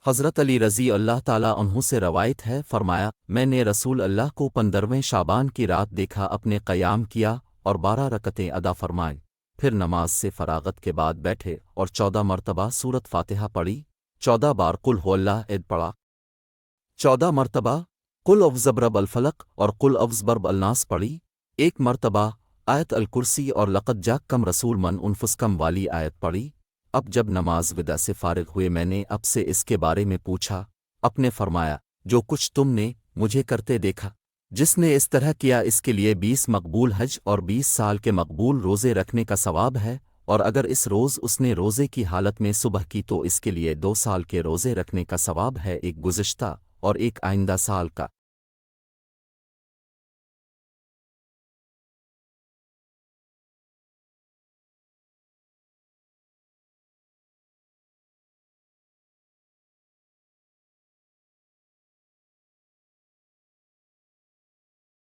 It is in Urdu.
حضرت علی رضی اللہ تعالیٰ عنہ سے روایت ہے، فرمایا میں نے رسول اللہ کو 15ویں شعبان کی رات دیکھا، اپنے قیام کیا اور 12 رکعتیں ادا فرمائیں، پھر نماز سے فراغت کے بعد بیٹھے اور 14 مرتبہ سورت فاتحہ پڑھی، 14 بار قل هو اللہ احد پڑھا، 14 مرتبہ قل اعوذ برب الفلق اور قل اعوذ برب الناس پڑھی، ایک مرتبہ آیت الکرسی اور لقد جاءکم رسول من انفسکم والی آیت پڑھی۔ اب جب نماز ودا سے فارغ ہوئے میں نے اب سے اس کے بارے میں پوچھا، اپ نے فرمایا جو کچھ تم نے مجھے کرتے دیکھا، جس نے اس طرح کیا اس کے لیے 20 مقبول حج اور 20 سال کے مقبول روزے رکھنے کا ثواب ہے، اور اگر اس روز اس نے روزے کی حالت میں صبح کی تو اس کے لیے 2 سال کے روزے رکھنے کا ثواب ہے، ایک گزشتہ اور ایک آئندہ سال کا۔